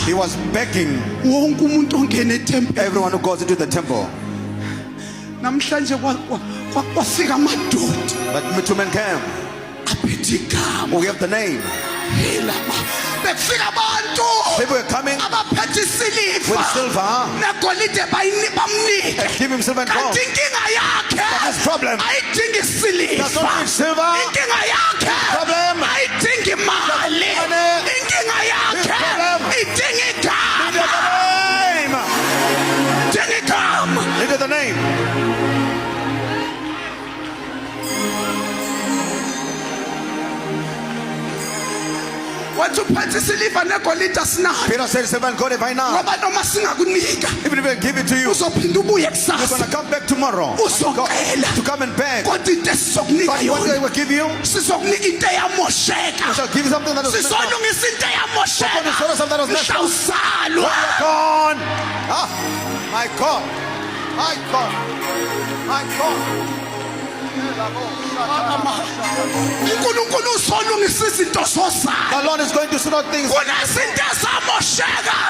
He was begging everyone who goes into the temple. But two men came. We have the name. People were coming with silver and give him silver and gold. But his problem does not need silver. Problem money. Needed the name. Peter said, silver and gold if I now, even if I give it to you, you're going to come back tomorrow to come and beg. But what I will give you, I shall give you something that was messed up. Gone. Ah, my God. My God. My God. The Lord is going to sort out things.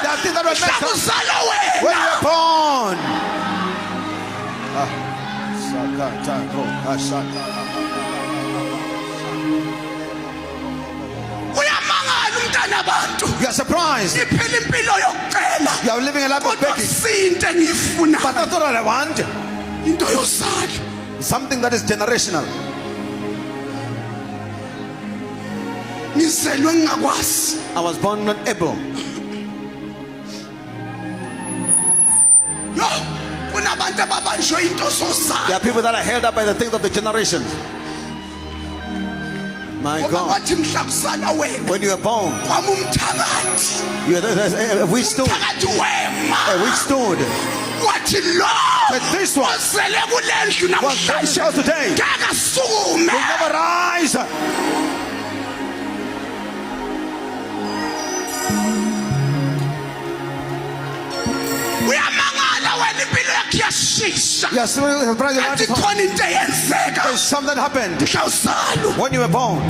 There are things that were messed up when you were born. You are surprised. You are living a life of begging. But that's not what I want. Something that is generational. I was born not able. There are people that are held up by the things of the generation. My God. When you were born, we stood. We stood. But this one was today. Will never rise. Yes, something happened when you were born.